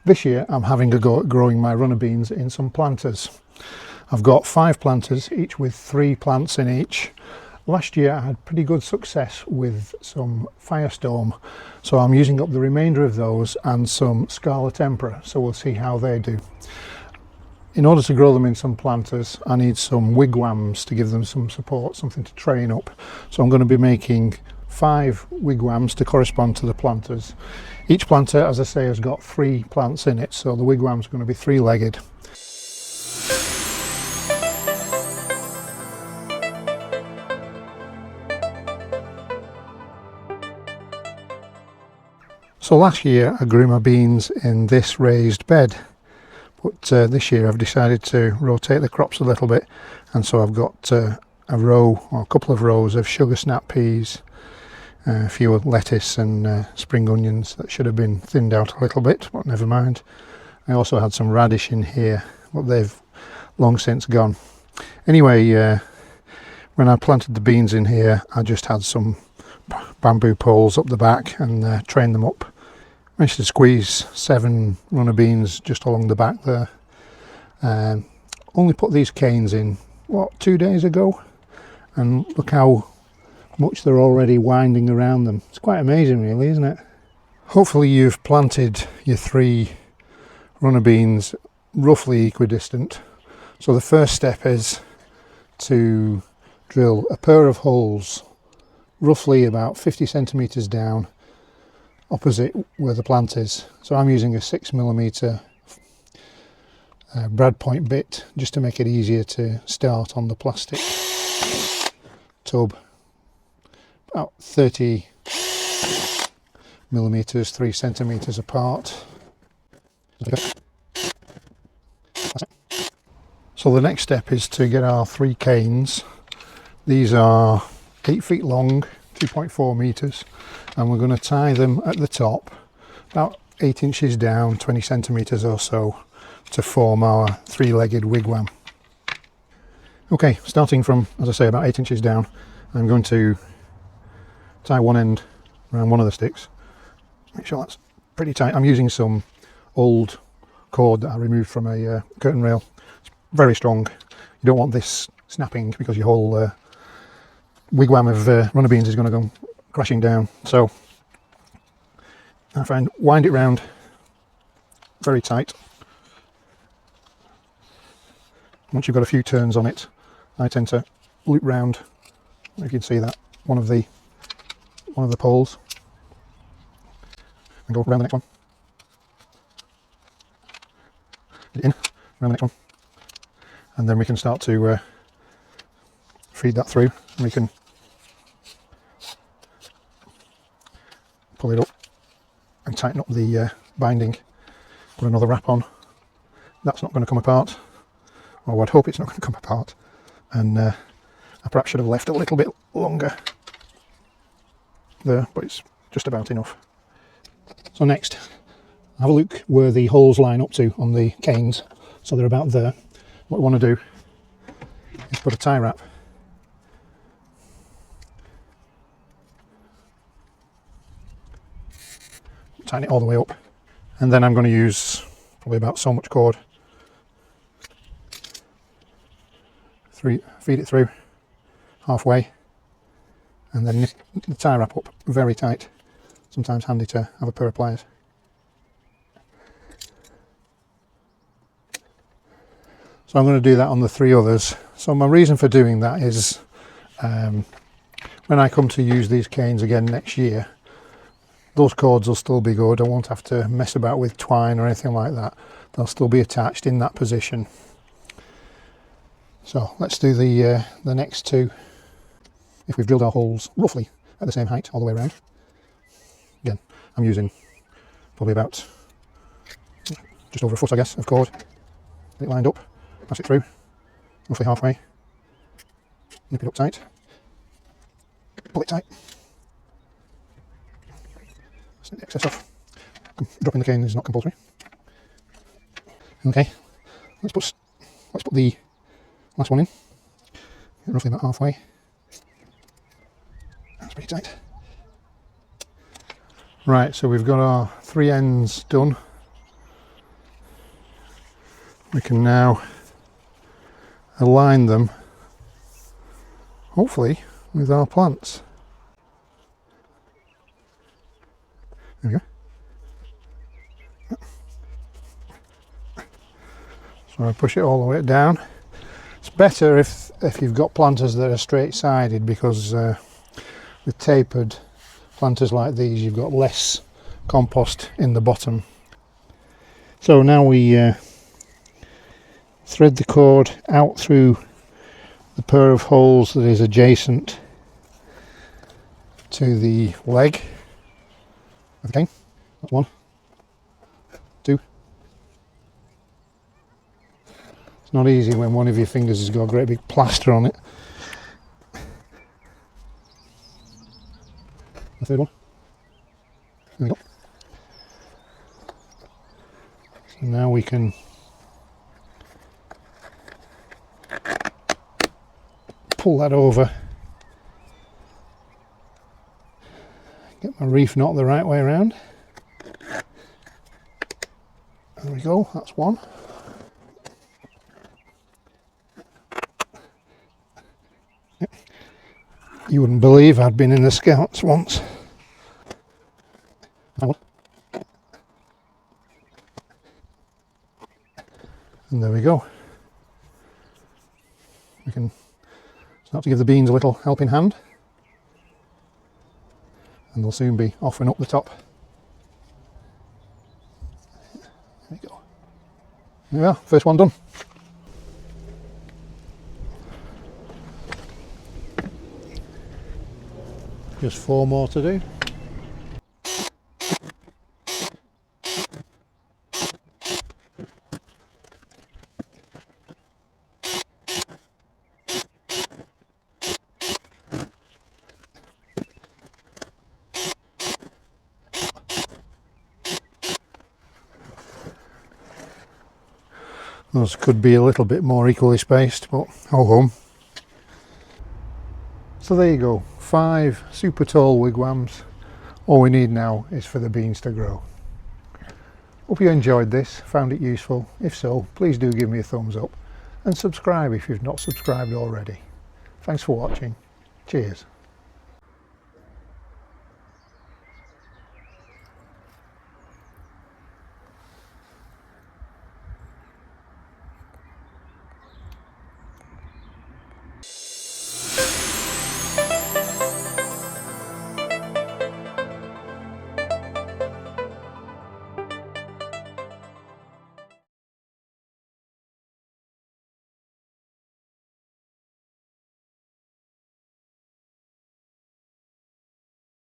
This year I'm having a go at growing my runner beans in some planters. I've got 5 planters, each with 3 plants in each. Last year I had pretty good success with some Firestorm, so I'm using up the remainder of those and some Scarlet Emperor, so we'll see how they do. In order to grow them in some planters, I need some Wigwams to give them some support, something to train up. So I'm going to be making 5 Wigwams to correspond to the planters. Each planter, as I say, has got 3 plants in it, so the Wigwam's going to be 3-legged. So last year I grew my beans in this raised bed, but this year I've decided to rotate the crops a little bit, and so I've got a row or a couple of rows of sugar snap peas, a few lettuce and spring onions that should have been thinned out a little bit, but never mind. I also had some radish in here, but they've long since gone. Anyway, when I planted the beans in here, I just had some bamboo poles up the back and trained them up. Managed to squeeze 7 runner beans just along the back there. Only put these canes in, what, 2 days ago? And look how much they're already winding around them. It's quite amazing really, isn't it? Hopefully you've planted your 3 runner beans roughly equidistant. So the first step is to drill a pair of holes roughly about 50 centimetres down opposite where the plant is. So I'm using a 6mm brad point bit just to make it easier to start on the plastic tub. About 30mm, 3 centimetres apart. So the next step is to get our 3 canes. These are 8 feet long, 2.4 metres, and we're going to tie them at the top about 8 inches down, 20 centimetres or so, to form our 3-legged wigwam. Okay, starting from, as I say, about 8 inches down, I'm going to tie one end around one of the sticks. Make sure that's pretty tight. I'm using some old cord that I removed from a curtain rail. It's very strong. You don't want this snapping because your whole wigwam of runner beans is going to go crashing down. So I find wind it round very tight. Once you've got a few turns on it, I tend to loop round, you can see that, one of the poles, and go around the next one, get it in, around the next one, and then we can start to feed that through, and we can pull it up and tighten up the binding, put another wrap on. That's not going to come apart, or I'd hope it's not going to come apart, and I perhaps should have left a little bit longer there, but it's just about enough. So next, have a look where the holes line up to on the canes, so they're about there. What we want to do is put a tie wrap tighten it all the way up, and then I'm going to use probably about so much cord, feed it through halfway, and then the tie wrap up very tight. Sometimes handy to have a pair of pliers. So I'm going to do that on the 3 others. So my reason for doing that is when I come to use these canes again next year, those cords will still be good. I won't have to mess about with twine or anything like that. They'll still be attached in that position. So let's do the next 2. If we've drilled our holes roughly at the same height all the way around. Again, I'm using probably about just over a foot, I guess, of cord. Get it lined up, pass it through, roughly halfway. Nip it up tight. Pull it tight. Snip the excess off. Dropping the cane is not compulsory. Okay, let's put the last one in. Roughly about halfway. That's pretty tight. Right, so we've got our 3 ends done. we can now align them, hopefully, with our plants. There we go. So I push it all the way down. It's better if you've got planters that are straight-sided, because with tapered planters like these you've got less compost in the bottom. So now we thread the cord out through the pair of holes that is adjacent to the leg. Okay, that's 1, 2. It's not easy when one of your fingers has got a great big plaster on it. The third one. There we go. So now we can pull that over. Get my reef knot the right way around. There we go, that's 1. You wouldn't believe I'd been in the Scouts once. And there we go. We can start to give the beans a little helping hand, and they'll soon be off and up the top. There we go. There we are, first one done. Just 4 more to do. Those could be a little bit more equally spaced, but oh hum. So there you go, 5 super tall wigwams. All we need now is for the beans to grow. Hope you enjoyed this, found it useful. If so, please do give me a thumbs up and subscribe if you've not subscribed already. Thanks for watching. Cheers.